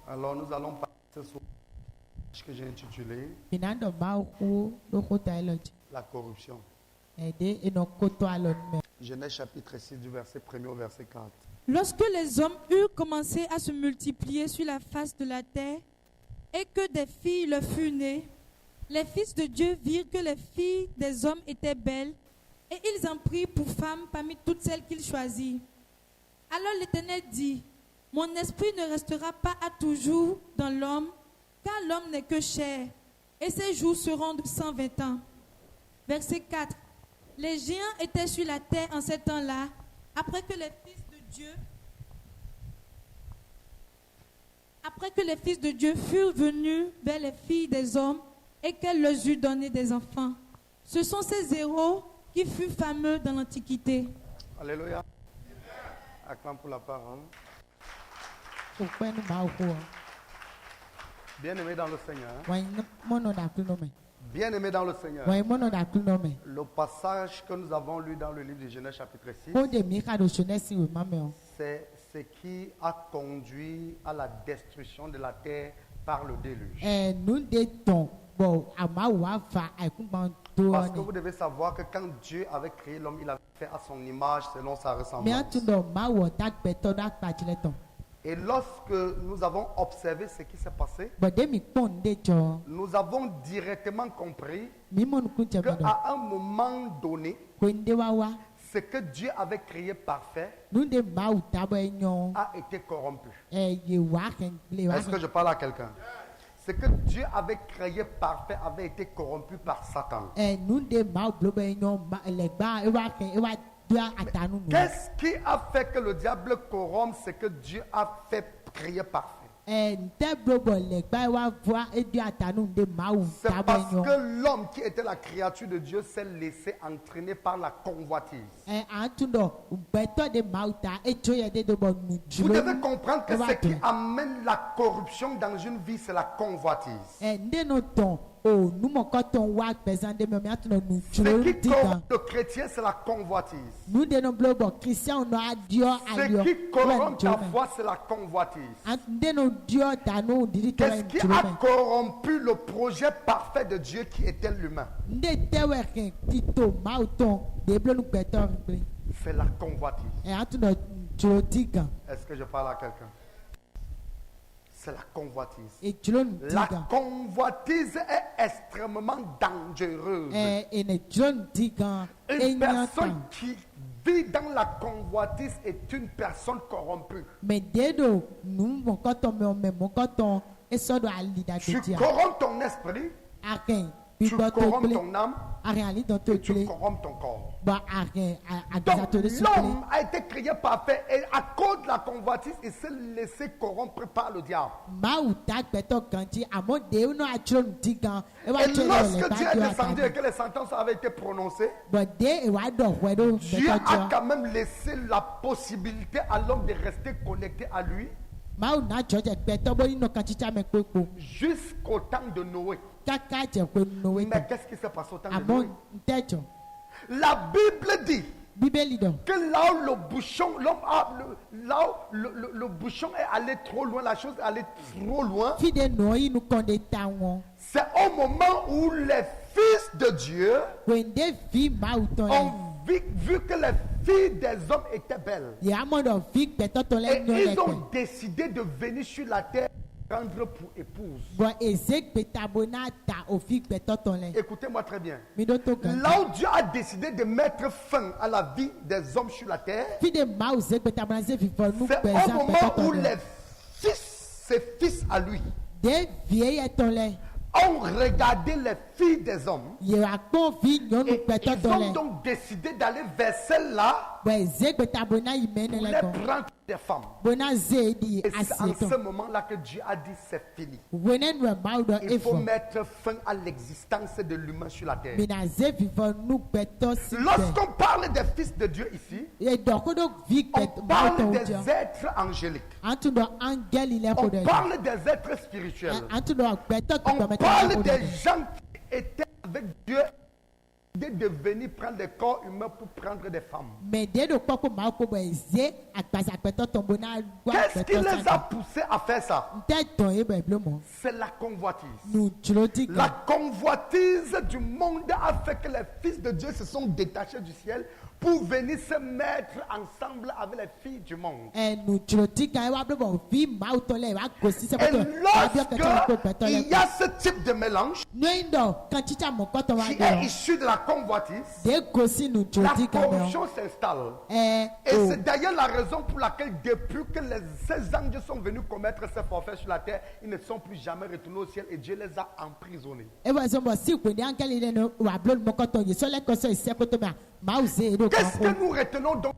Alors nous allons passer sur ce que j'ai intitulé Finando mau ku do ko dialogue. la corruption. De eno koto alon me. Genèse chapitre 6 du verset 1er au verset 4. Lorsque les hommes eurent commencé à se multiplier sur la face de la terre et que des filles leur furent nées, les fils de Dieu virent que les filles des hommes étaient belles et ils en prirent pour femmes parmi toutes celles qu'ils choisirent. Alors l'Éternel dit, « Mon esprit ne restera pas à toujours dans l'homme, car l'homme n'est que chair, et ses jours seront de 120 ans. » Verset 4. Les géants étaient sur la terre en ces temps-là, après que les fils de Dieu furent venus vers les filles des hommes et qu'elles leur eurent donné des enfants. Ce sont ces héros qui furent fameux dans l'Antiquité. Alléluia. Acclame pour la parole. Ko pe nu mau ku. Bien-aimé dans le Seigneur. Wa mono da ku no me. Bien-aimé dans le Seigneur. Wa mono da ku no me. Le passage que nous avons lu dans le livre de Genèse chapitre 6, Ko de mi ka do shonesi we mame o. c'est ce qui a conduit à la destruction de la terre par le déluge. Nu de ton bo ama wa fa aikun ban do Parce que ni. vous devez savoir que quand Dieu avait créé l'homme, il avait fait à son image selon sa Me ressemblance. atundo ma wo ta peto da pa chile ton. Et lorsque nous avons observé ce qui s'est passé, Bo de mi pon de jo. nous avons directement compris Mi mon ku je me do. qu'à un moment donné, Ko nde wa ce que Dieu avait créé parfait nu de mau ta bo enyo. a été corrompu. Ye wa ken le wa. Est-ce que je parle à quelqu'un? Ce que Dieu avait créé parfait avait été corrompu par Satan. Nu de mau blo bo enyo le gba e wa ken e wa dia atanu nu. Qu'est-ce qui a fait que le diable corrompt ce que Dieu a fait créer parfait? Nte blo bo le gba e wa voa e dia atanu de mau C'est ta bo parce enyo. que l'homme qui était la créature de Dieu s'est laissé entraîner par la convoitise. Atundo beto de mau ta e jo ye de do bo nu Vous julo. devez comprendre que ce qui amène la corruption dans une vie, c'est la convoitise. Nde no ton o nu mo ko ton wa pesan de me atundo nu Ce julo qui digan. corrompt le chrétien, c'est la convoitise. Nu de no blo bo Christian no adio alio. Ce qui corrompt ta foi, c'est la convoitise. Nde no dio ta no diri to Qu'est-ce qui julo. a corrompu le projet parfait de Dieu qui était l'humain? Nde tewe ken tito mau ton de blo nu beto ble. C'est la convoitise. Atundo julo digan. Est-ce que je parle à quelqu'un? C'est la convoitise. E julo nu La digan. convoitise est extrêmement dangereuse. Ene julo nu digan. Une personne qui vit dans la convoitise est une personne corrompue. Mais dedo nu mo ko ton me mo ko ton e so do ali da Tu dia. corromps ton esprit, Aken tu bi do to corromps ble. ton âme, Arien ali do to et tu ble. corromps ton corps. Ba arien a Donc gizato de suple. l'homme a été créé parfait et à cause de la convoitise, il s'est laissé corrompre par le diable. Mau ta beto kanti amo de no a julo nu digan. E wa Et julo lorsque le Dieu ba est dio descendu et ata. que les sentences avaient été prononcées, Ba de e wa do hwedo Dieu beto a jo. quand même laissé la possibilité à l'homme de rester connecté à lui Mau na joje beto bo no kanti cha me pepo. jusqu'au temps de Noé. Kaka je ko no we. Mais qu'est-ce qui s'est passé au temps de Amo Noé? ntejo. La Bible dit Bibeli do. que là où le bouchon, là où le bouchon est allé trop loin, la chose est allée trop loin, Fi de no yi nu konde ta won. c'est au moment où les fils de Dieu Wende fi mau ton ont le. vu que les filles des hommes étaient belles. Ya mo do fi beto ton le Et nyo ils le. ont décidé de venir sur la terre prendre pour épouse. Bo ezek betabona ta o fi beto ton le. Écoutez-moi très bien. Mi do to kan. Là où Dieu a décidé de mettre fin à la vie des hommes sur la terre, Fi de mau zek betabona ze fi fo nu c'est pesa au beto moment ton où le. les fils, ses fils à lui, De vie ton le. ont regardé les filles des hommes Ye a kon fi nyonu et beto ils ton ont le. donc décidé d'aller vers celle-là Bo ezek betabona yi mene pour le les kon. prendre des femmes. Bona ze di Et c'est en asieto. ce moment-là que Dieu a dit c'est fini. Wenen we mau do Il faut efo. mettre fin à l'existence de l'humain sur la terre. Mina ze fi fo nu beto si. Lorsqu'on parle des fils de Dieu ici, E do ko do vi on beto mau parle ton des jo. êtres angéliques. Antu do angel ile ko On de. parle des êtres spirituels. Antu do beto ki On to meta parle ko des de. gens qui étaient avec Dieu de venir prendre des corps humains pour prendre des femmes. Mais dès le coup, ma ko bo eze agbazakpeto tombo na gwa Qu'est-ce qui les a poussés à faire ça? Nteton e Bible mo. C'est la convoitise. Nous tchuloti La convoitise du monde a fait que les fils de Dieu se sont détachés du ciel pour venir se mettre ensemble avec les filles du monde. nous tchuloti ka wa Bible bo vi ma utole wa gosi se Et ko lorsque il y a ce type de mélange Noindo quand chicha mo koto wa qui de. est issu de la convoitise, De gosi nous la tchuloti ka me. corruption s'installe. Et c'est d'ailleurs la raison pour laquelle depuis que ces anges sont venus commettre ces forfaits sur la terre, ils ne sont plus jamais retournés au ciel et Dieu les a emprisonnés. E wa so bo si ko ni angel ile no wa blo mo koto ye so le ko so ise ko to ma ma uze do Qu'est-ce que nous retenons donc?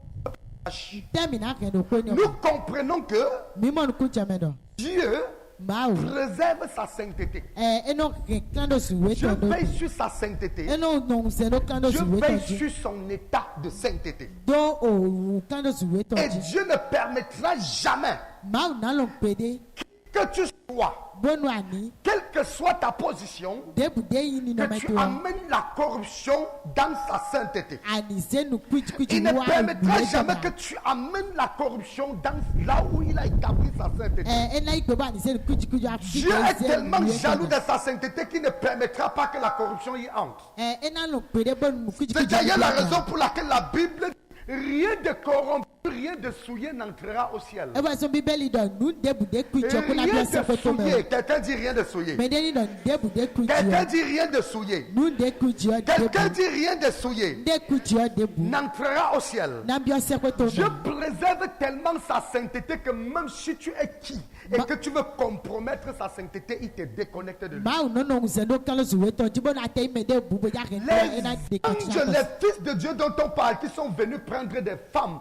termina ke do ko ni. Nous comprenons que Mi mo ku chamedo. Dieu Ma u. préserve sa sainteté. Eno kando su Dieu weto do. veille sur sa sainteté. Eno no se no kando Dieu su veille weto. sur son état de sainteté. Do o kando su weto. Et Dieu ne permettra jamais Ma u na lo pede que tu sois, bonu ani quelle que soit ta position, de bude yini no que tu meto. amènes la corruption dans sa sainteté. Ani se nu kuchi Il ne wa. permettra jamais que tu amènes la corruption dans là où il a établi sa sainteté. Ena ikpe ba ni se nu kuchi wa. Dieu est tellement jaloux de sa sainteté qu'il ne permettra pas que la corruption y entre. Ena lo pede bonu kuchi. C'est d'ailleurs la raison pour laquelle la Bible dit rien de corrompu, rien de souillé n'entrera au ciel. E wa so bibeli do nu de bude kuchi Et ko na rien bia de se ko to me. souillé. Quelqu'un dit rien de souillé. Me de ni do de bude kuchi. Quelqu'un dit rien de souillé. Nu de kuchi o de Quelqu'un bu. dit rien de souillé. De kuchi o de bu. N'entrera au ciel. Na bia se ko to Dieu me. préserve tellement sa sainteté que même si tu es qui et que tu veux compromettre sa sainteté, il te déconnecte de lui. Ma u no no se no kando su weto. Jibo na te me de bu bo ya ke Les ena de anges, kuchi. les fils de Dieu dont on parle, qui sont venus prendre des femmes,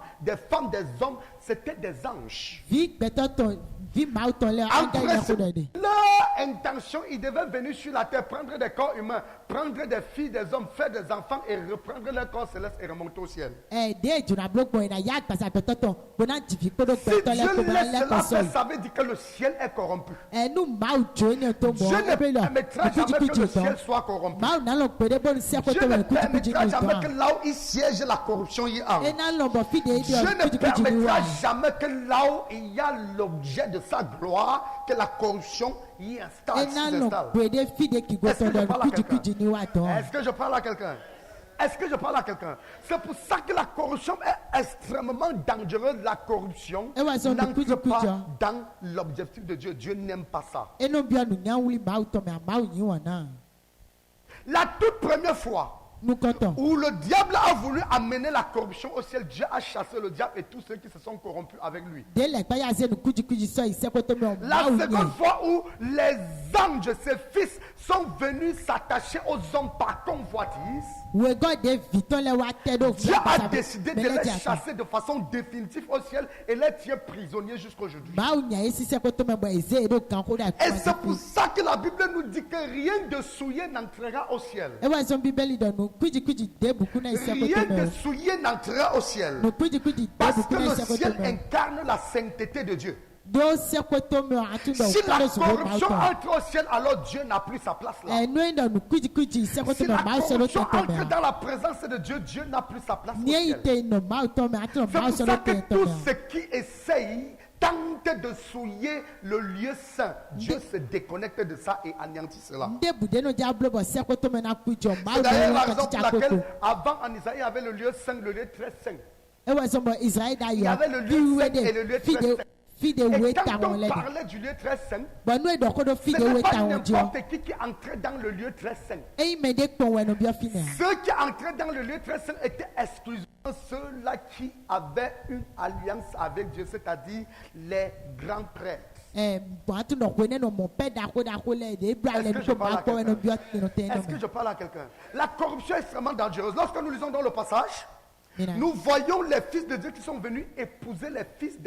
des hommes, c'était des anges. Vi betoto vi ma uto le En anga ya ko principe, de. leur intention, ils devaient venir sur la terre, prendre des corps humains, prendre des filles, des hommes, faire des enfants et reprendre leur corps céleste et remonter au ciel. De juna blok boy na ya pasa betoto. Bona jifi ko do Si beto le Dieu ko ba laisse le cela ko so. faire, ça veut dire que le ciel est corrompu. Nu ma u jo ni to mo. Dieu ne permettra jamais que le ciel soit corrompu. Ma u na lo pede bon se ko Dieu to ne le kuchi kuchi permettra ni jamais que to. là où il siège, la corruption y entre. Ena lo bo fi de Dieu ne kuchi kuchi ni permettra wa. jamais que là où il y a l'objet de sa gloire, que la corruption y installe. Ena s'y lo installe. pede fi de ki go Est-ce to que je do parle à kuchi quelqu'un? kuchi ni wa to. Est-ce que je parle à quelqu'un? Est-ce que je parle à quelqu'un? C'est pour ça que la corruption est extrêmement dangereuse. La corruption Eh ouais, ça, on n'entre dit plus, pas hein. dans l'objectif de Dieu. Dieu n'aime pas ça. Eno bia nu nya wuli ma u to me ma u ni wa na. La toute première fois Nu koto. où le diable a voulu amener la corruption au ciel, Dieu a chassé le diable et tous ceux qui se sont corrompus avec lui. De le pa ya se nu kuchi kuchi so ise ko to me La ma u seconde ni. fois où les anges, ses fils, sont venus s'attacher aux hommes par convoitise, We go de viton le wa te do. Dieu a décidé de les chasser de façon définitive au ciel et les tient prisonniers jusqu'aujourd'hui. Ma u nya esi se ko to me bo eze do kan ko da. Et c'est pour ça que la Bible nous dit que rien de souillé n'entrera au ciel. E wa so bibeli do nu kuchi kuchi de buku na ise ko Rien to de me. souillé n'entrera au ciel. Nu kuchi kuchi de Parce buku que na le ise ko to ciel me. incarne la sainteté de Dieu. Do se ko to me atu do Si la kando su ma corruption to. entre au ciel, alors Dieu n'a plus sa place là. E nu ndo nu kuchi kuchi se ko to Si me la ma u se do corruption to entre me. dans la présence de Dieu, Dieu n'a plus sa place au Ni ciel. ite no ma u to me atu no C'est ma u pour se do ça que to tous me. ceux qui essayent, tentent de souiller le lieu saint, Dieu se déconnecte de ça et anéantit cela. Nde bude no diablo bo se ko to me na kuchi o ma C'est u d'ailleurs la do raison ka pour chicha ko laquelle to. avant en Isaïe, il y avait le lieu saint, le lieu très saint. E wa so bo Israel da Il y ya. avait le lieu saint et le lieu très saint. Fi de Et we quand ta on won le. parlait du lieu très saint, Bo nu do ko do fi ce de n'est we pas ta won jo. n'importe qui entrait dans le lieu très saint. E me de ko we no bia fi na. Ceux qui entraient dans le lieu très saint étaient exclusivement ceux-là qui avaient une alliance avec Dieu, c'est-à-dire les grands prêtres. Bon atu no ko ne no mo pe da ko le de bra le Est-ce que je ko parle ba à ko we no quelqu'un? bia no te no. Est-ce que je parle à quelqu'un? La corruption est extrêmement dangereuse. Lorsque nous lisons dans le passage, Mira. nous voyons les fils de Dieu qui sont venus épouser les filles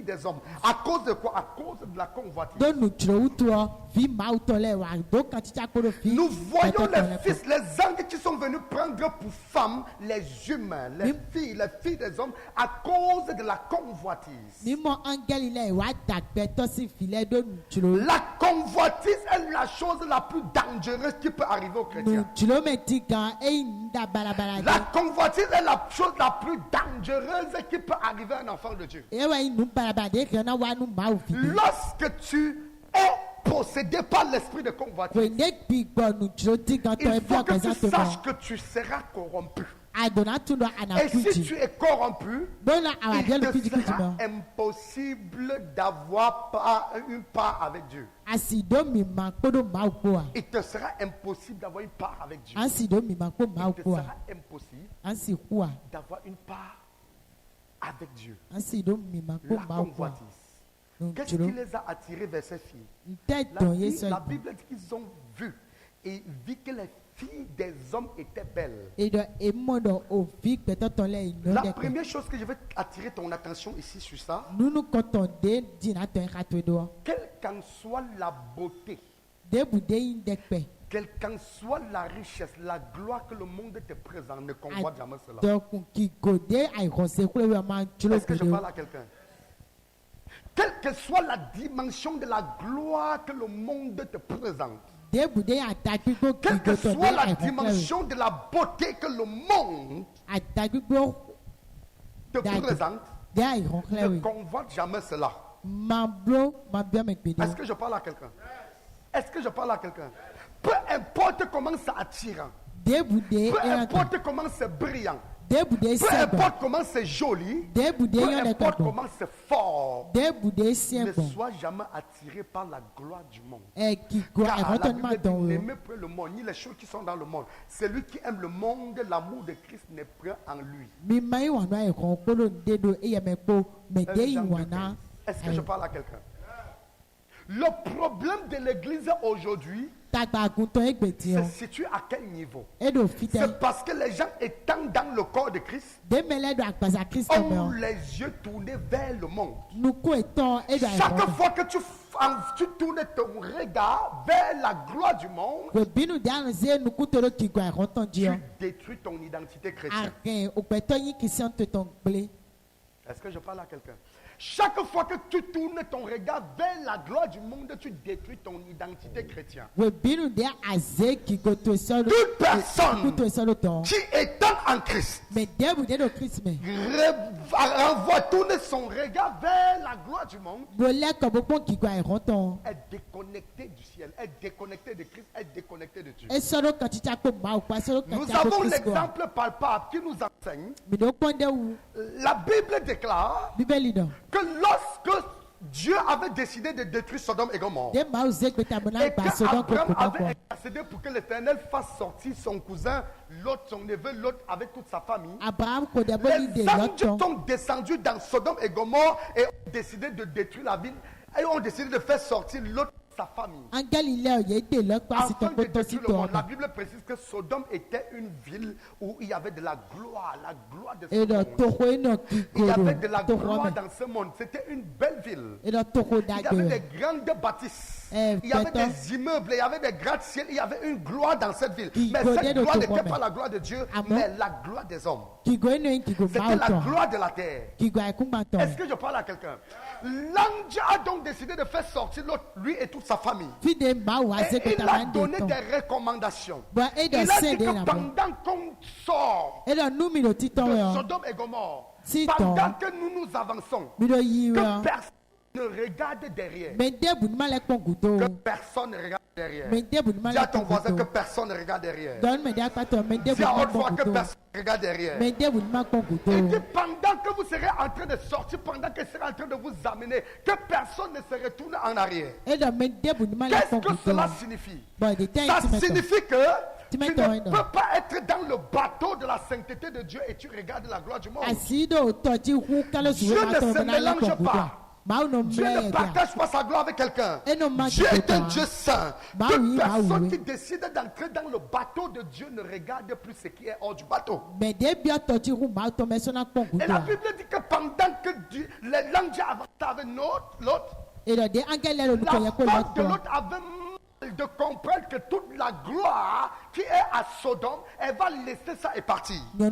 des hommes. À cause de quoi? À cause de la convoitise. Do nu tro uto vi ma uto le wa do kan chicha ko do fi. Nous voyons les fils, les anges qui sont venus prendre pour femmes les humains, les filles des hommes, à cause de la convoitise. Ni mo angel ile wa da pe to si file do nu tro. La convoitise est la chose la plus dangereuse qui peut arriver aux chrétiens. La convoitise est la chose la plus dangereuse qui peut arriver à un enfant de Dieu. Lorsque tu es possédé par l'esprit de convoitise, il faut que tu saches que tu seras corrompu. Et si tu es corrompu, il te sera impossible d'avoir une part avec Dieu. Il te sera impossible d'avoir une part avec Dieu. Il te sera impossible d'avoir une part avec Dieu. La convoitise. Qu'est-ce qui les a attirés vers ces filles? La Bible dit qu'ils ont vu et vu que les filles des hommes étaient belles. La première chose que je vais attirer ton attention ici sur ça, quelle qu'en soit la beauté, quelle qu'en soit la richesse, la gloire que le monde te présente, ne convoite jamais cela. Est-ce que je parle à quelqu'un? Quelle que soit la dimension de la gloire que le monde te présente, quelle que soit la dimension de la beauté que le monde te présente, ne convoite jamais cela. Est-ce que je parle à quelqu'un? Est-ce que je parle à quelqu'un? Peu importe comment c'est attirant, peu importe comment c'est brillant, peu importe comment c'est joli, peu importe comment c'est fort, ne sois jamais attiré par la gloire du monde. Car la Bible dit, n'aimez pas le monde, ni les choses qui sont dans le monde. Celui qui aime le monde, l'amour de Christ n'est point en lui. Est-ce que je parle à quelqu'un? Le problème de l'église aujourd'hui se situe à quel niveau? C'est parce que les gens étant dans le corps de Christ ont les yeux tournés vers le monde. Chaque fois que tu tournes ton regard vers la gloire du monde, tu détruis ton identité chrétienne. Est-ce que je parle à quelqu'un? Chaque fois que tu tournes ton regard vers la gloire du monde, tu détruis ton identité chrétienne. Toute personne qui étant en Christ tourne son regard vers la gloire du monde, est déconnecté du ciel, est déconnecté de Christ, est déconnecté de Dieu. Nous avons l'exemple palpable qui nous enseigne. La Bible déclare que lorsque Dieu avait décidé de détruire Sodome et Gomorrhe, et qu'Abraham avait intercédé pour que l'Éternel fasse sortir son cousin, Lot, son neveu Lot, avec toute sa famille, les anges sont descendus dans Sodome et Gomorrhe et ont décidé de détruire la ville et ont décidé de faire sortir Lot, sa famille. Afin de détruire le monde. La Bible précise que Sodome était une ville où il y avait de la gloire de ce monde. Il y avait de la gloire dans ce monde. C'était une belle ville. Il y avait des grandes bâtisses. Il y avait des immeubles, il y avait des gratte-ciel, il y avait une gloire dans cette ville. Mais cette gloire n'était pas la gloire de Dieu, mais la gloire des hommes. C'était la gloire de la terre. Est-ce que je parle à quelqu'un? L'ange a donc décidé de faire sortir l'autre, lui et toute sa famille. Et il a donné des recommandations. Il a dit que pendant qu'on sort de Sodome et Gomorrhe, pendant que nous nous avançons, que personne ne regarde derrière. Que personne ne regarde derrière. Dis à ton voisin que personne ne regarde derrière. Dis à haute voix que personne ne regarde derrière. Et que pendant que vous serez en train de sortir, pendant que serez en train de vous amener, que personne ne se retourne en arrière. Qu'est-ce que cela signifie? Ça signifie que tu ne peux pas être dans le bateau de la sainteté de Dieu et tu regardes la gloire du monde. Dieu ne se mélange pas. Dieu ne partage pas sa gloire avec quelqu'un. Dieu est un Dieu saint. Toute personne qui décide d'entrer dans le bateau de Dieu ne regarde plus ce qui est hors du bateau. Et la Bible dit que pendant que l'ange avançait avec l'autre, la femme de l'autre avait mal de comprendre que toute la gloire qui est à Sodome, elle va laisser ça et partir. En fait,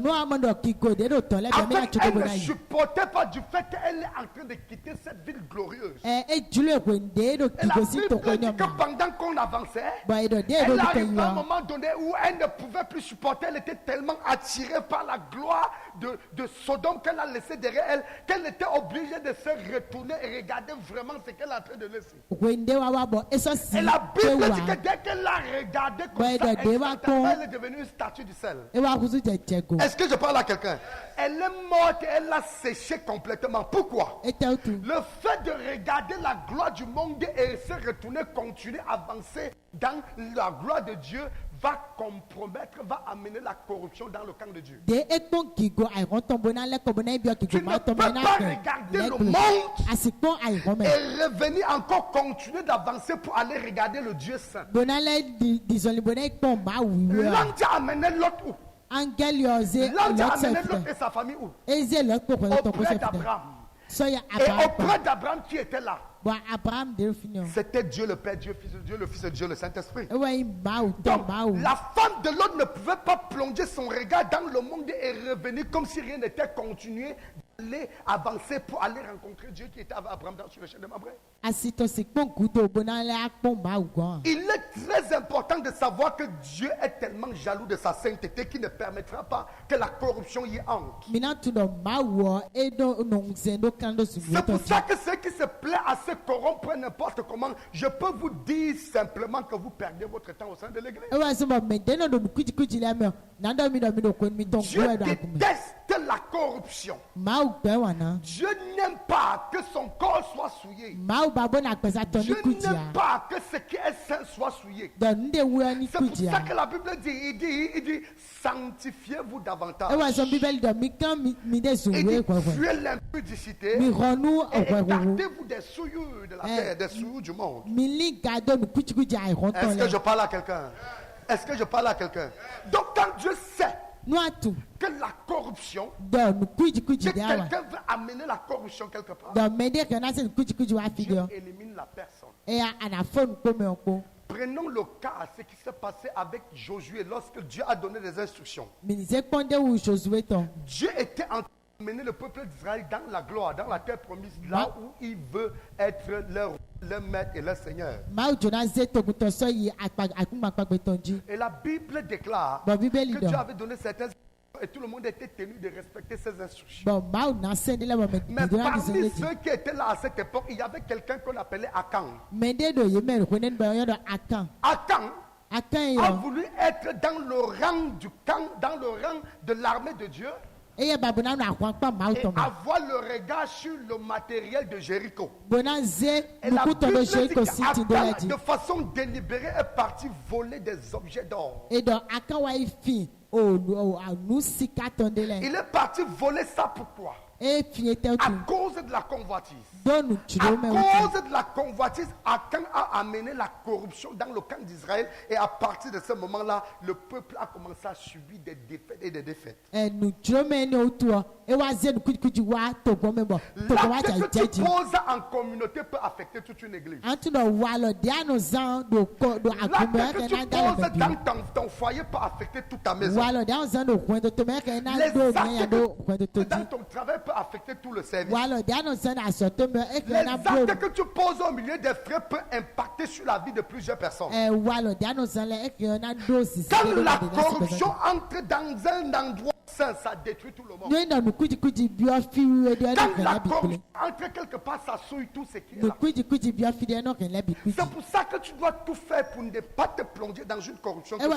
elle ne supportait pas du fait qu'elle est en train de quitter cette ville glorieuse. Et la Bible dit que pendant qu'on avançait, elle arrive à un moment donné où elle ne pouvait plus supporter. Elle était tellement attirée par la gloire de Sodome qu'elle a laissé derrière elle, qu'elle était obligée de se retourner et regarder vraiment ce qu'elle est en train de laisser. Et la Bible dit que dès qu'elle l'a regardé comme ça, elle est devenue une statue du sel. Est-ce que je parle à quelqu'un? Elle est morte et elle l'a séché complètement. Pourquoi? Le fait de regarder la gloire du monde et se retourner, continuer à avancer dans la gloire de Dieu va compromettre, va amener la corruption dans le camp de Dieu. Tu ne peux pas regarder le monde et revenir encore continuer d'avancer pour aller regarder le Dieu saint. L'ange a amené l'autre où? L'ange a amené l'autre et sa famille où? Auprès d'Abraham. Et auprès d'Abraham qui était là? C'était Dieu le Père, Dieu le Fils et Dieu le Saint-Esprit. Donc, la femme de l'autre ne pouvait pas plonger son regard dans le monde et revenir comme si rien n'était, continué d'aller avancer pour aller rencontrer Dieu qui était avec Abraham sur le champ de Mambré. Il est très important de savoir que Dieu est tellement jaloux de sa sainteté qu'il ne permettra pas que la corruption y entre. C'est pour ça que ceux qui se plaisent à se corrompre n'importe comment, je peux vous dire simplement que vous perdez votre temps au sein de l'église. Dieu déteste la corruption. Dieu n'aime pas que son corps soit souillé. Dieu n'aime pas que ce qui est saint soit souillé. C'est pour ça que la Bible dit, il dit sanctifiez-vous davantage. Il dit fuyez l'impudicité et gardez-vous des souillures de la terre, des souillures du monde. Est-ce que je parle à quelqu'un? Est-ce que je parle à quelqu'un? Donc quand Dieu sait que la corruption, que quelqu'un veut amener la corruption quelque part, Dieu élimine la personne. Prenons le cas à ce qui s'est passé avec Josué lorsque Dieu a donné des instructions. Dieu était en train d'amener le peuple d'Israël dans la gloire, dans la terre promise, là où il veut être leur maître et leur Seigneur. Et la Bible déclare que Dieu avait donné certaines instructions et tout le monde était tenu de respecter ces instructions. Mais parmi ceux qui étaient là à cette époque, il y avait quelqu'un qu'on appelait Akan. Akan a voulu être dans le rang du camp, dans le rang de l'armée de Dieu. Et avoir le regard sur le matériel de Jéricho. Et la Bible dit qu'Akan, de façon délibérée, est parti voler des objets d'or. Il est parti voler ça pourquoi? À cause de la convoitise. À cause de la convoitise, Akan a amené la corruption dans le camp d'Israël. Et à partir de ce moment-là, le peuple a commencé à subir des défaites et des défaites. L'acte que tu poses en communauté peut affecter toute une église. L'acte que tu poses dans ton foyer peut affecter toute ta maison. Les actes dans ton travail peut affecter tout le service. Les actes que tu poses au milieu des frères peut impacter sur la vie de plusieurs personnes. Quand la corruption entre dans un endroit saint, ça détruit tout le monde. Quand la corruption entre quelque part, ça souille tout ce qui est là. C'est pour ça que tu dois tout faire pour ne pas te plonger dans une corruption. Tu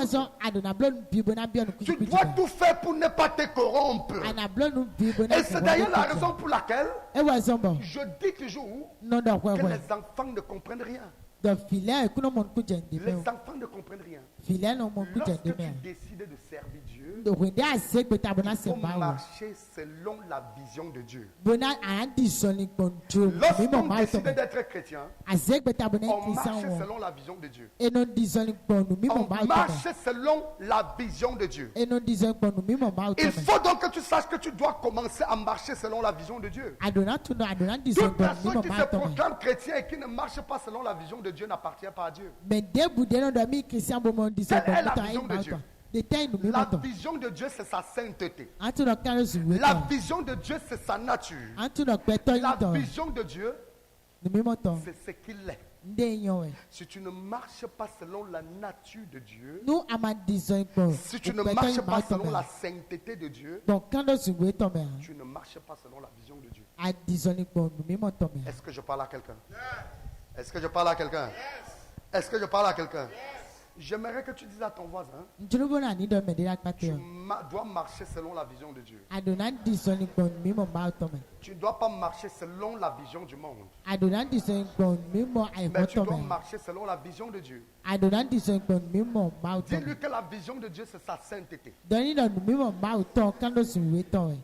dois tout faire pour ne pas te corrompre. Et c'est d'ailleurs la raison pour laquelle je dis toujours que les enfants ne comprennent rien. Les enfants ne comprennent rien. Lorsque tu décides de servir Dieu, il faut marcher selon la vision de Dieu. Lorsqu'on décide d'être chrétien, on marche selon la vision de Dieu. On marche selon la vision de Dieu. Il faut donc que tu saches que tu dois commencer à marcher selon la vision de Dieu. Toute personne qui se proclame chrétien et qui ne marche pas selon la vision de Dieu n'appartient pas à Dieu. Quelle est la vision de Dieu? La vision de Dieu, c'est sa sainteté. La vision de Dieu, c'est sa nature. La vision de Dieu, c'est ce qu'il est. Si tu ne marches pas selon la nature de Dieu, si tu ne marches pas selon la sainteté de Dieu, tu ne marches pas selon la vision de Dieu. Est-ce que je parle à quelqu'un? Est-ce que je parle à quelqu'un? Est-ce que je parle à quelqu'un? J'aimerais que tu dises à ton voisin, tu dois marcher selon la vision de Dieu. Tu ne dois pas marcher selon la vision du monde. Mais tu dois marcher selon la vision de Dieu. Dis-lui que la vision de Dieu, c'est sa sainteté.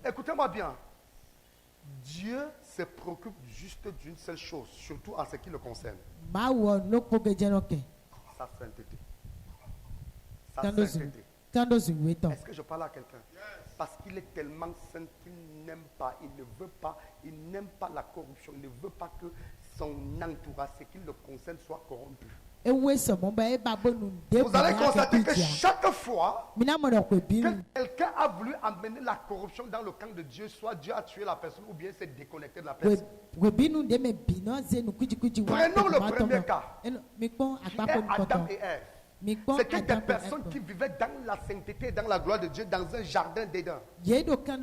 Écoutez-moi bien. Dieu se préoccupe juste d'une seule chose, surtout en ce qui le concerne. Sa sainteté. Sa sainteté. Est-ce que je parle à quelqu'un? Parce qu'il est tellement saint qu'il n'aime pas, il n'aime pas la corruption, il ne veut pas que son entourage, ce qui le concerne, soit corrompu. Vous allez constater que chaque fois que quelqu'un a voulu amener la corruption dans le camp de Dieu, soit Dieu a tué la personne ou bien s'est déconnecté de la personne. Prenons le premier cas, qui est Adam et Ève. C'était des personnes qui vivaient dans la sainteté et dans la gloire de Dieu dans un jardin d'Éden. Mais quand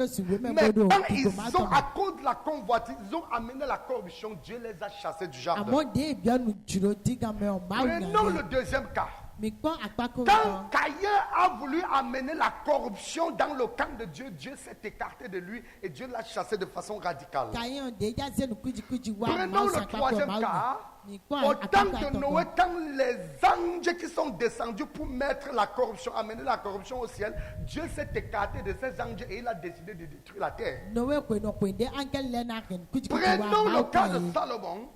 ils ont, à cause de la convoitise, ils ont amené la corruption, Dieu les a chassés du jardin. Prenons le deuxième cas. Quand Caïn a voulu amener la corruption dans le camp de Dieu, Dieu s'est écarté de lui et Dieu l'a chassé de façon radicale. Prenons le troisième cas. Au temps de Noé, quand les anges qui sont descendus pour mettre la corruption, amener la corruption au ciel, Dieu s'est écarté de ces anges et il a décidé de détruire la terre. Prenons le cas de Salomon.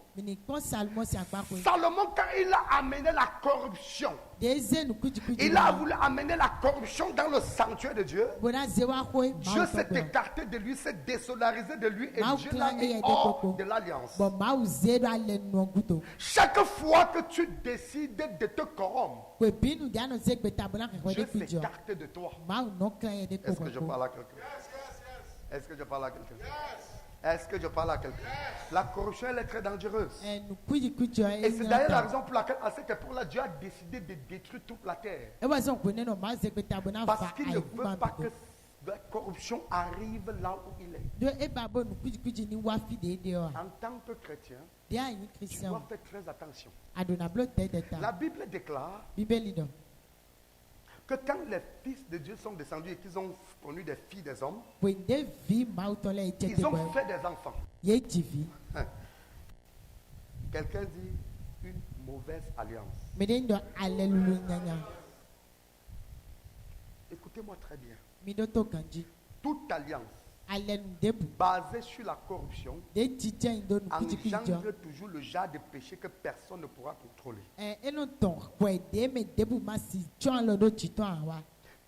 Salomon, quand il a amené la corruption, il a voulu amener la corruption dans le sanctuaire de Dieu. Dieu s'est écarté de lui, s'est désolarisé de lui et Dieu l'a mis hors de l'alliance. Chaque fois que tu décides de te corrompre, Dieu s'écarte de toi. Est-ce que je parle à quelqu'un? Est-ce que je parle à quelqu'un? Est-ce que je parle à quelqu'un? La corruption, elle est très dangereuse. Et c'est d'ailleurs la raison pour laquelle, à cette époque-là, Dieu a décidé de détruire toute la terre. Parce qu'il ne veut pas que la corruption arrive là où il est. En tant que chrétien, tu dois faire très attention. La Bible déclare que quand les fils de Dieu sont descendus et qu'ils ont connu des filles des hommes, ils ont fait des enfants. Quelqu'un dit une mauvaise alliance. Écoutez-moi très bien. Toute alliance basée sur la corruption engendre toujours le genre de péché que personne ne pourra contrôler.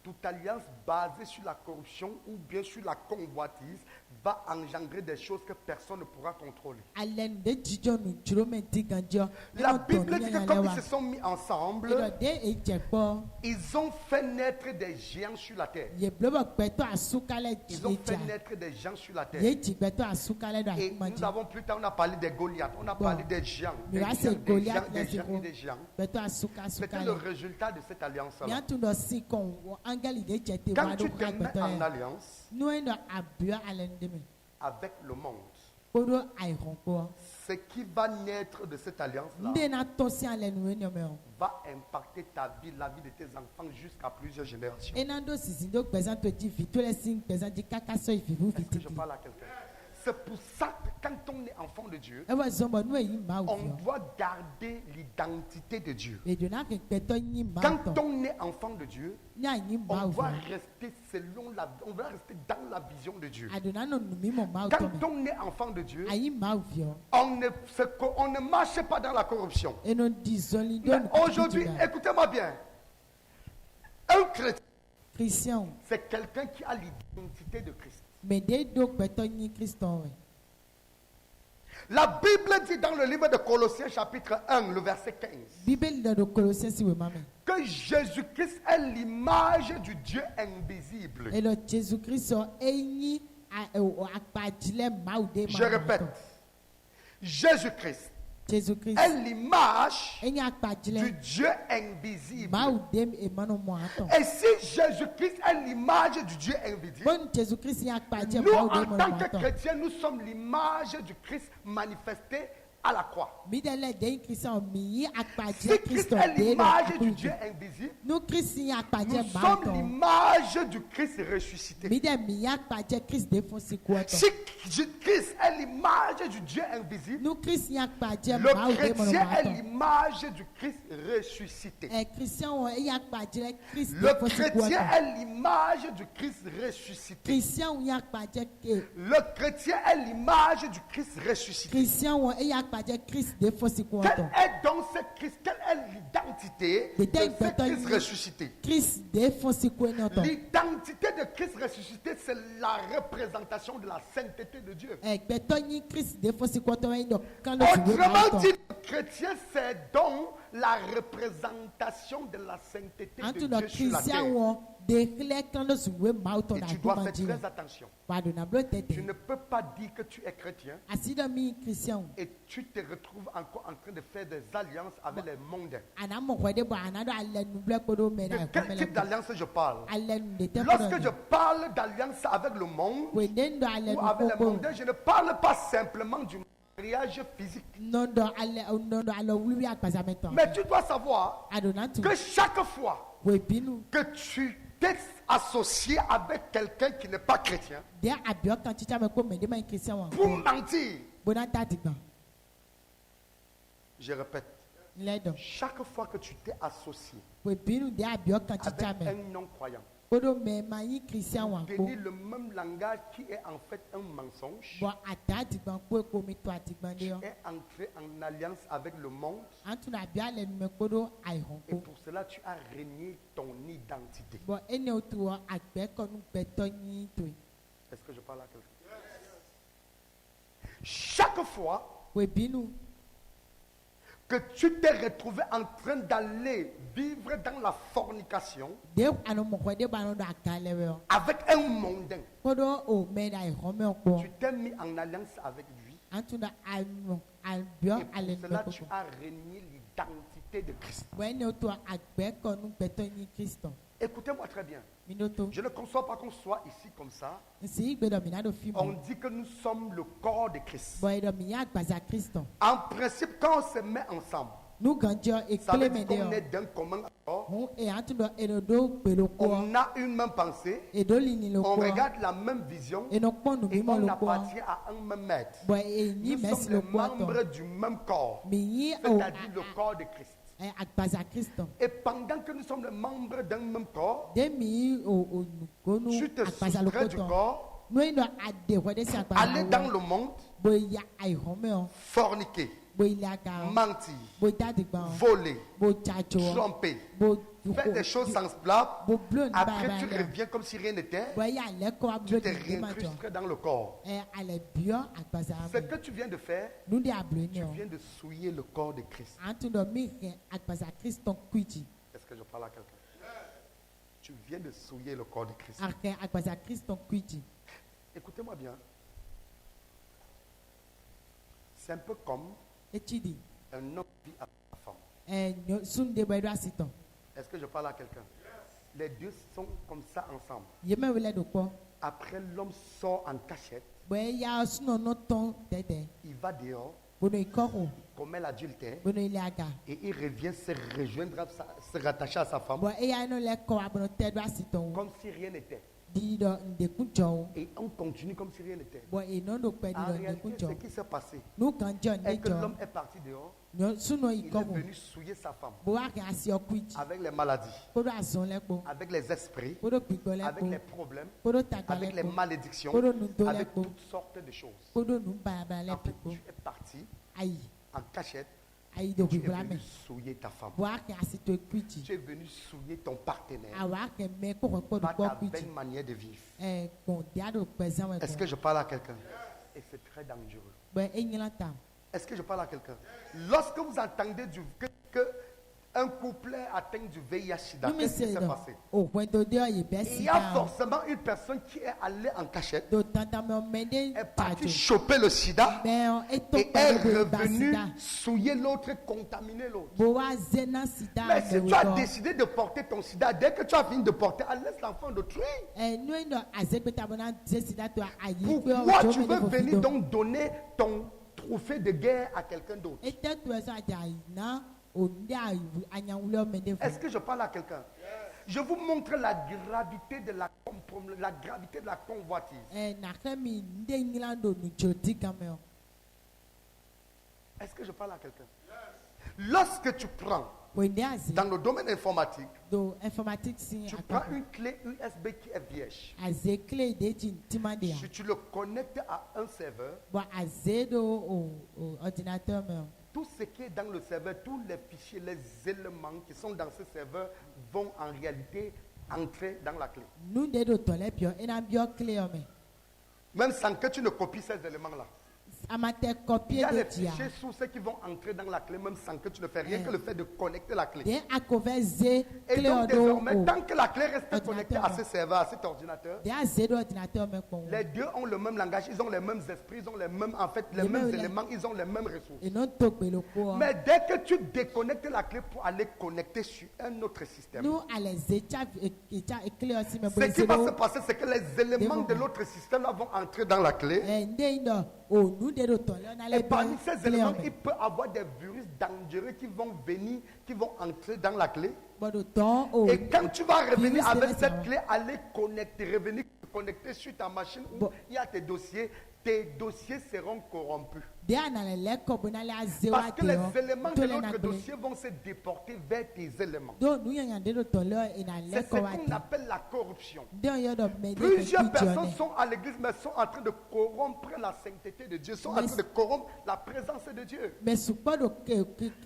Toute alliance basée sur la corruption ou bien sur la convoitise va engendrer des choses que personne ne pourra contrôler. La Bible dit que comme ils se sont mis ensemble, ils ont fait naître des géants sur la terre. Ils ont fait naître des gens sur la terre. Et nous avons plus tard, on a parlé des Goliaths, on a parlé des géants. Des géants. C'était le résultat de cette alliance-là. Quand tu te mets en alliance avec le monde, ce qui va naître de cette alliance-là va impacter ta vie, la vie de tes enfants jusqu'à plusieurs générations. Est-ce que je parle à quelqu'un? C'est pour ça que quand on est enfant de Dieu, on doit garder l'identité de Dieu. Quand on est enfant de Dieu, on doit rester dans la vision de Dieu. Quand on est enfant de Dieu, on ne marche pas dans la corruption. Mais aujourd'hui, écoutez-moi bien, un chrétien, c'est quelqu'un qui a l'identité de Christ. La Bible dit dans le livre de Colossiens chapitre 1, le verset 15, que que Jésus-Christ est l'image du Dieu invisible. Et le Jésus-Christ Je répète. Jésus-Christ est l'image du Dieu invisible. Et si Jésus-Christ est l'image du Dieu invisible, nous en tant que chrétiens, nous sommes l'image du Christ manifesté à la croix. Si Christ est l'image du Dieu invisible, nous sommes l'image du Christ ressuscité. Si Christ est l'image du Dieu invisible, le chrétien est l'image du Christ ressuscité. Le chrétien est l'image du Christ ressuscité. Le chrétien est l'image du Christ ressuscité. Quel est donc ce Christ? Quelle est l'identité de ce Christ ressuscité? L'identité de Christ ressuscité, c'est la représentation de la sainteté de Dieu. Autrement dit, le chrétien, c'est donc la représentation de la sainteté de Dieu sur la terre. Et tu dois faire très attention. Tu ne peux pas dire que tu es chrétien et tu te retrouves encore en train de faire des alliances avec les mondains. De quel type d'alliance je parle? Lorsque je parle d'alliance avec le monde ou avec les mondains, je ne parle pas simplement du mariage physique. Mais tu dois savoir que chaque fois que tu t'es associé avec quelqu'un qui n'est pas chrétien pour mentir, je répète, chaque fois que tu t'es associé avec un non-croyant, donner le même langage qui est en fait un mensonge, tu es entré en alliance avec le monde et pour cela tu as renié ton identité. Est-ce que je parle à quelqu'un? Chaque fois que tu t'es retrouvé en train d'aller vivre dans la fornication avec un mondain, tu t'es mis en alliance avec lui et pour cela tu as renié l'identité de Christ. Écoutez-moi très bien. Je ne conçois pas qu'on soit ici comme ça. On dit que nous sommes le corps de Christ. En principe, quand on se met ensemble, ça veut dire qu'on est d'un commun accord. On a une même pensée. On regarde la même vision. Et on appartient à un même maître. Nous sommes les membres du même corps. C'est-à-dire le corps de Christ. Et pendant que nous sommes les membres d'un même corps, tu te soustrais du corps, aller dans le monde, forniquer, mentir, voler, tromper, faire des choses semblables. Après tu reviens comme si rien n'était. Tu te réincrustes dans le corps. Ce que tu viens de faire, tu viens de souiller le corps de Christ. Est-ce que je parle à quelqu'un? Tu viens de souiller le corps de Christ. Écoutez-moi bien. C'est un peu comme un homme vit avec sa femme. Est-ce que je parle à quelqu'un? Les deux sont comme ça ensemble. Après, l'homme sort en cachette. Il va dehors, commet l'adultère, et il revient se rejoindre, se rattacher à sa femme, comme si rien n'était. Et on continue comme si rien n'était. En réalité, ce qui s'est passé est que l'homme est parti dehors. Il est venu souiller sa femme avec les maladies, avec les esprits, avec les problèmes, avec les malédictions, avec toutes sortes de choses. Après, tu es parti en cachette. Tu es venu souiller ta femme. Tu es venu souiller ton partenaire par ta belle manière de vivre. Est-ce que je parle à quelqu'un? Et c'est très dangereux. Est-ce que je parle à quelqu'un? Lorsque vous entendez que un couple est atteint du VIH-Sida, qu'est-ce qui s'est passé? Il y a forcément une personne qui est allée en cachette, est partie choper le sida et est revenue souiller l'autre et contaminer l'autre. Mais si tu as décidé de porter ton sida, dès que tu as fini de porter, laisse l'enfant d'autrui. Pourquoi tu veux venir donc donner ton trophée de guerre à quelqu'un d'autre? Est-ce que je parle à quelqu'un? Je vous montre la gravité de la convoitise. Est-ce que je parle à quelqu'un? Lorsque tu prends dans le domaine informatique, tu prends une clé USB qui est vierge. Si tu le connectes à un serveur, tout ce qui est dans le serveur, tous les fichiers, les éléments qui sont dans ce serveur vont en réalité entrer dans la clé. Même sans que tu ne copies ces éléments-là. Il y a des fichiers sources qui vont entrer dans la clé même sans que tu ne fais rien que le fait de connecter la clé. Et donc désormais, tant que la clé reste connectée à ce serveur, à cet ordinateur, les deux ont le même langage, ils ont les mêmes esprits, ils ont les mêmes, les mêmes éléments, ils ont les mêmes ressources. Mais dès que tu déconnectes la clé pour aller connecter sur un autre système, ce qui va se passer, c'est que les éléments de l'autre système vont entrer dans la clé. Et parmi ces éléments, il peut y avoir des virus dangereux qui vont venir, qui vont entrer dans la clé. Et quand tu vas revenir avec cette clé, aller connecter, revenir connecter sur ta machine où il y a tes dossiers seront corrompus. Parce que les éléments de notre dossier vont se déporter vers tes éléments. C'est ce qu'on appelle la corruption. Plusieurs personnes sont à l'église mais sont en train de corrompre la sainteté de Dieu, sont en train de corrompre la présence de Dieu.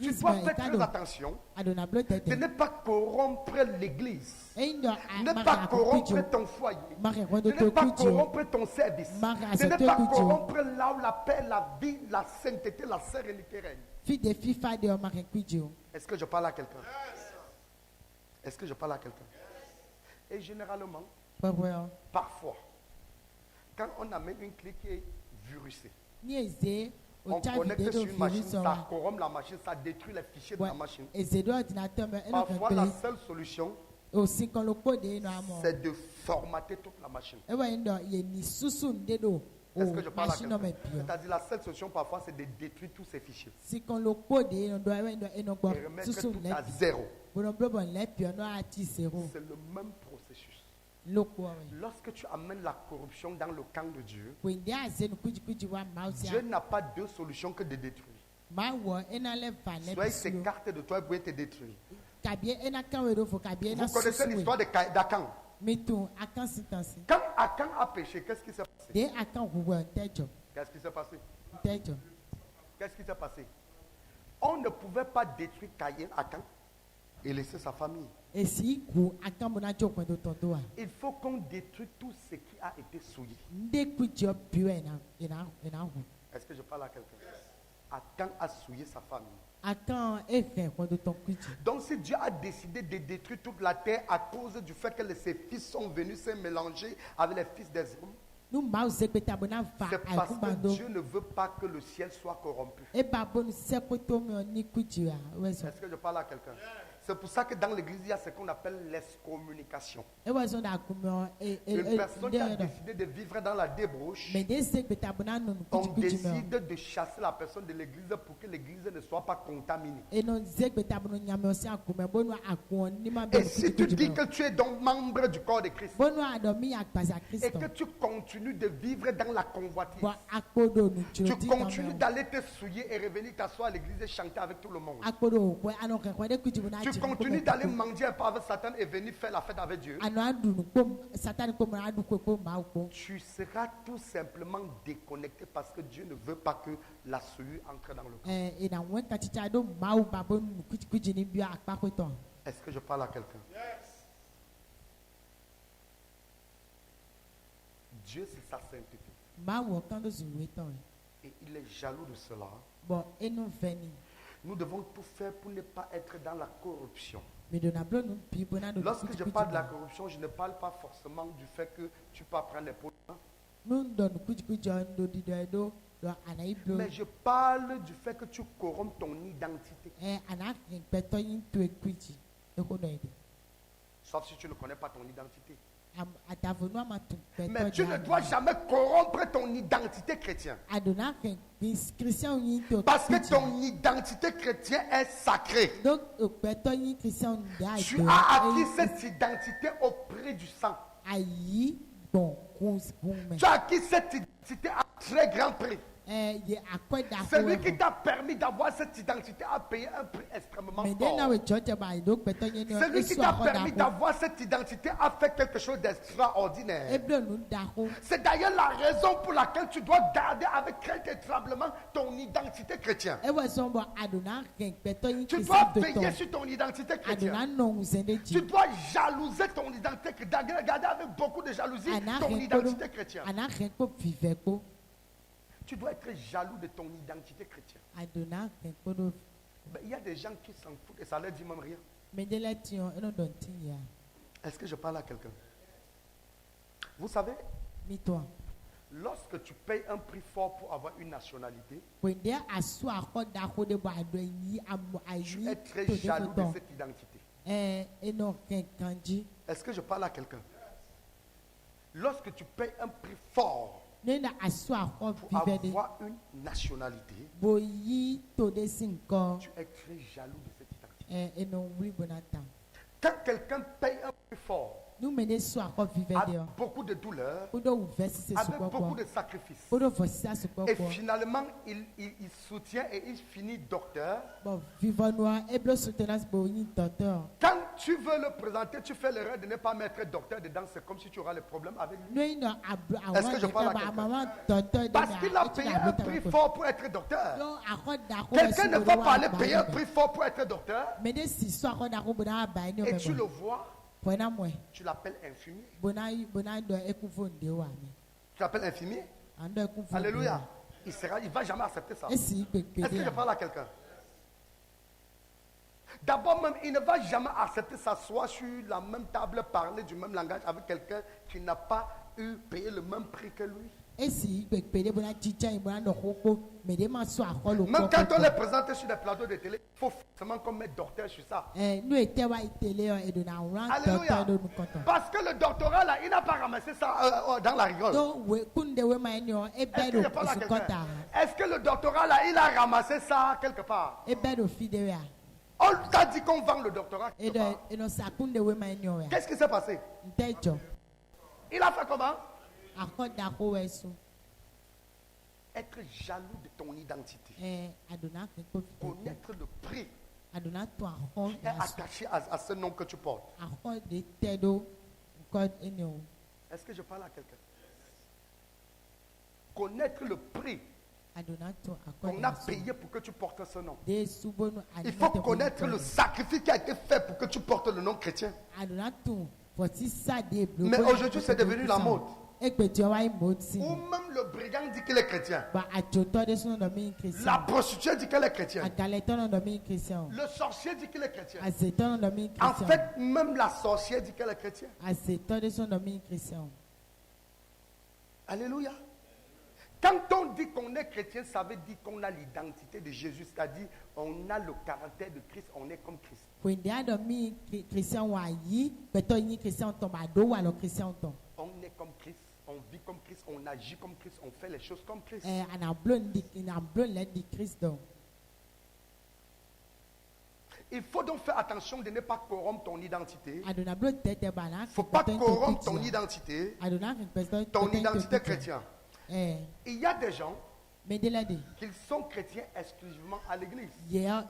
Tu dois faire très attention de ne pas corrompre l'église. Ne pas corrompre ton foyer. De ne pas corrompre ton service. De ne pas corrompre là où la paix, la vie, la sainteté, la sérénité règne. Est-ce que je parle à quelqu'un? Est-ce que je parle à quelqu'un? Et généralement, parfois, quand on amène une clé qui est virusée, on connecte sur une machine, ça corrompt la machine, ça détruit les fichiers de la machine. Parfois, la seule solution, c'est de formater toute la machine. Est-ce que je parle à quelqu'un? C'est-à-dire la seule solution parfois, c'est de détruire tous ces fichiers. Et remettre tout à zéro. C'est le même processus. Lorsque tu amènes la corruption dans le camp de Dieu, Dieu n'a pas deux solutions que de détruire. Soit il s'écarte de toi et te détruire. Vous connaissez l'histoire d'Akan? Quand Akan a péché, qu'est-ce qui s'est passé? Qu'est-ce qui s'est passé? Qu'est-ce qui s'est passé? On ne pouvait pas détruire Akan et laisser sa famille. Il faut qu'on détruise tout ce qui a été souillé. Est-ce que je parle à quelqu'un? Akan a souillé sa famille. Donc si Dieu a décidé de détruire toute la terre à cause du fait que ses fils sont venus se mélanger avec les fils des hommes, c'est parce que Dieu ne veut pas que le ciel soit corrompu. Est-ce que je parle à quelqu'un? C'est pour ça que dans l'église, il y a ce qu'on appelle l'excommunication. Une personne qui a décidé de vivre dans la débauche, on décide de chasser la personne de l'église pour que l'église ne soit pas contaminée. Et si tu dis que tu es donc membre du corps de Christ et que tu continues de vivre dans la convoitise, tu continues d'aller te souiller et revenir t'asseoir à l'église et chanter avec tout le monde, tu continues d'aller manger un peu avec Satan et venir faire la fête avec Dieu, tu seras tout simplement déconnecté parce que Dieu ne veut pas que la souillure entre dans le corps. Est-ce que je parle à quelqu'un? Dieu, c'est sa sainteté. Et il est jaloux de cela. Nous devons tout faire pour ne pas être dans la corruption. Lorsque je parle de la corruption, je ne parle pas forcément du fait que tu peux prendre les pots. Mais je parle du fait que tu corrompes ton identité. Sauf si tu ne connais pas ton identité. Mais tu ne dois jamais corrompre ton identité chrétienne. Parce que ton identité chrétienne est sacrée. Tu as acquis cette identité au prix du sang. Tu as acquis cette identité à très grand prix. Celui qui t'a permis d'avoir cette identité a payé un prix extrêmement fort. Celui qui t'a permis d'avoir cette identité a fait quelque chose d'extraordinaire. C'est d'ailleurs la raison pour laquelle tu dois garder avec crainte et tremblement ton identité chrétienne. Tu dois veiller sur ton identité chrétienne. Tu dois jalouser ton identité chrétienne. Garder avec beaucoup de jalousie ton identité chrétienne. Tu dois être jaloux de ton identité chrétienne. Il y a des gens qui s'en foutent et ça ne leur dit même rien. Est-ce que je parle à quelqu'un? Vous savez, lorsque tu payes un prix fort pour avoir une nationalité, tu es très jaloux de cette identité. Est-ce que je parle à quelqu'un? Lorsque tu payes un prix fort pour avoir une nationalité, tu es très jaloux de cette identité. Quand quelqu'un paye un prix fort, avec beaucoup de douleur, avec beaucoup de sacrifices, et finalement il soutient et il finit docteur. Quand tu veux le présenter, tu fais l'erreur de ne pas mettre docteur dedans. C'est comme si tu auras le problème avec lui. Est-ce que je parle à quelqu'un? Parce qu'il a payé un prix fort pour être docteur. Quelqu'un ne va pas aller payer un prix fort pour être docteur. Et tu le vois. Tu l'appelles infirmier. Tu l'appelles infirmier? Alléluia. Il ne va jamais accepter ça. Est-ce que je parle à quelqu'un? D'abord même, il ne va jamais accepter s'asseoir sur la même table, parler du même langage avec quelqu'un qui n'a pas eu payé le même prix que lui. Même quand on les présente sur des plateaux de télé, il faut forcément qu'on mette docteur sur ça. Alléluia. Parce que le doctorat là, il n'a pas ramassé ça dans la rigole. Est-ce que le doctorat là, il a ramassé ça quelque part? On t'a dit qu'on vend le doctorat. Qu'est-ce qui s'est passé? Il a fait comment? Être jaloux de ton identité. Connaître le prix qui est attaché à ce nom que tu portes. Est-ce que je parle à quelqu'un? Connaître le prix qu'on a payé pour que tu portes ce nom. Il faut connaître le sacrifice qui a été fait pour que tu portes le nom chrétien. Mais aujourd'hui, c'est devenu la mode. Ou même le brigand dit qu'il est chrétien. La prostituée dit qu'elle est chrétienne. Le sorcier dit qu'il est chrétien. En fait, même la sorcière dit qu'elle est chrétienne. Alléluia. Quand on dit qu'on est chrétien, ça veut dire qu'on a l'identité de Jésus. C'est-à-dire, on a le caractère de Christ, on est comme Christ. On est comme Christ, on vit comme Christ, on agit comme Christ, on fait les choses comme Christ. Il faut donc faire attention de ne pas corrompre ton identité. Il ne faut pas corrompre ton identité chrétienne. Il y a des gens qui sont chrétiens exclusivement à l'église. Et quand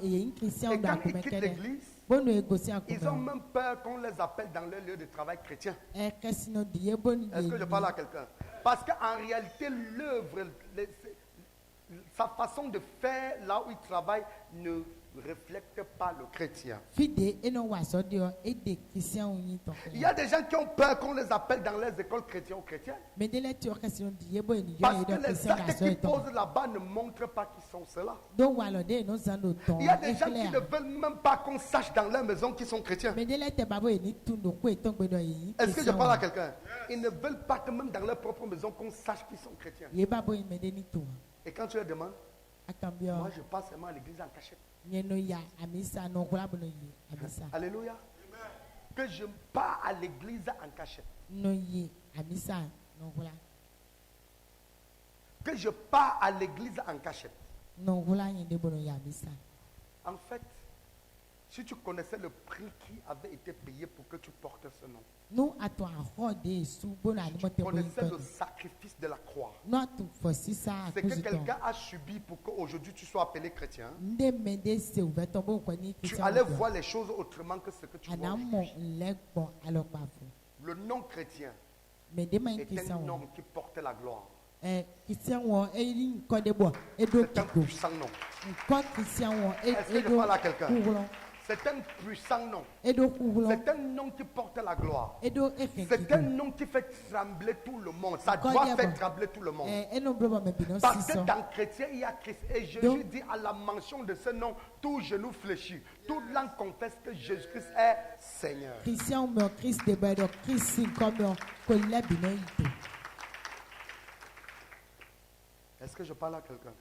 ils quittent l'église, ils ont même peur qu'on les appelle dans leur lieu de travail chrétien. Est-ce que je parle à quelqu'un? Parce qu'en réalité, l'œuvre, sa façon de faire là où il travaille reflète pas le chrétien. Il y a des gens qui ont peur qu'on les appelle dans les écoles chrétiennes ou chrétiennes. Parce que les actes qu'ils posent là-bas ne montrent pas qu'ils sont cela. Il y a des gens qui ne veulent même pas qu'on sache dans leur maison qu'ils sont chrétiens. Est-ce que je parle à quelqu'un? Ils ne veulent pas que même dans leur propre maison qu'on sache qu'ils sont chrétiens. Et quand tu leur demandes, moi je passe seulement à l'église en cachette. Alléluia. Que je pars à l'église en cachette. Que je pars à l'église en cachette. En fait, si tu connaissais le prix qui avait été payé pour que tu portes ce nom, si tu connaissais le sacrifice de la croix, c'est que quelqu'un a subi pour qu'aujourd'hui tu sois appelé chrétien, tu allais voir les choses autrement que ce que tu vois aujourd'hui. Le nom chrétien est un nom qui porte la gloire. C'est un puissant nom. Est-ce que je parle à quelqu'un? C'est un puissant nom. C'est un nom qui porte la gloire. C'est un nom qui fait trembler tout le monde. Ça doit faire trembler tout le monde. Parce que dans chrétien, il y a Christ. Et Jésus dit à la mention de ce nom, tout genou fléchit. Toute langue confesse que Jésus-Christ est Seigneur. Est-ce que je parle à quelqu'un?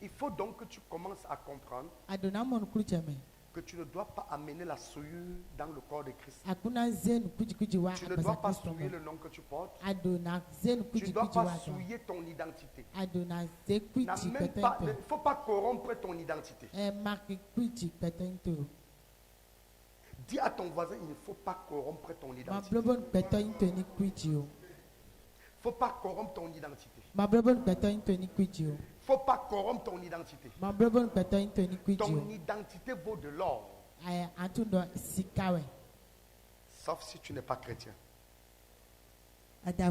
Il faut donc que tu commences à comprendre que tu ne dois pas amener la souillure dans le corps de Christ. Tu ne dois pas souiller le nom que tu portes. Tu ne dois pas souiller ton identité. Il ne faut pas corrompre ton identité. Dis à ton voisin, il ne faut pas corrompre ton identité. Il ne faut pas corrompre ton identité. Il ne faut pas corrompre ton identité. Ton identité vaut de l'or. Sauf si tu n'es pas chrétien. Est-ce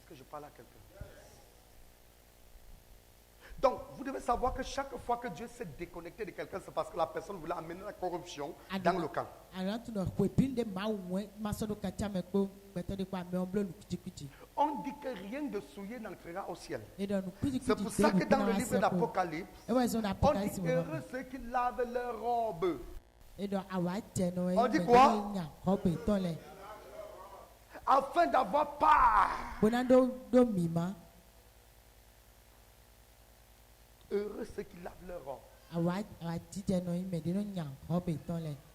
que je parle à quelqu'un? Donc, vous devez savoir que chaque fois que Dieu s'est déconnecté de quelqu'un, c'est parce que la personne voulait amener la corruption dans le camp. On dit que rien de souillé n'entrera au ciel. C'est pour ça que dans le livre d'Apocalypse, on dit heureux ceux qui lavent leurs robes. On dit quoi? Afin d'avoir part. Heureux ceux qui lavent leurs robes.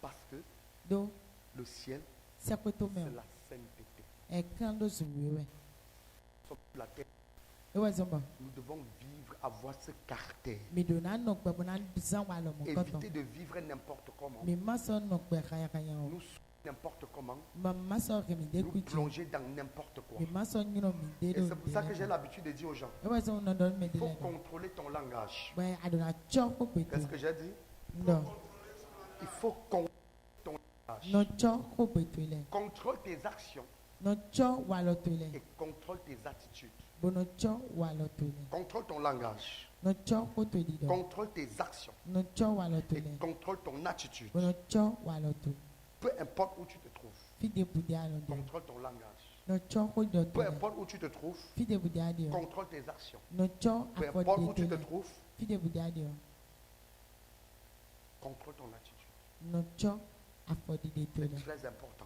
Parce que le ciel, c'est la sainteté. Sur la terre, nous devons vivre, avoir ce caractère. Éviter de vivre n'importe comment. Nous n'importe comment. Nous plonger dans n'importe quoi. Et c'est pour ça que j'ai l'habitude de dire aux gens, il faut contrôler ton langage. Qu'est-ce que j'ai dit? Non. Il faut contrôler ton langage. Contrôle tes actions. Et contrôle tes attitudes. Contrôle ton langage. Contrôle tes actions. Et contrôle ton attitude. Peu importe où tu te trouves. Contrôle ton langage. Peu importe où tu te trouves. Contrôle tes actions. Peu importe où tu te trouves. Contrôle ton attitude. C'est très important.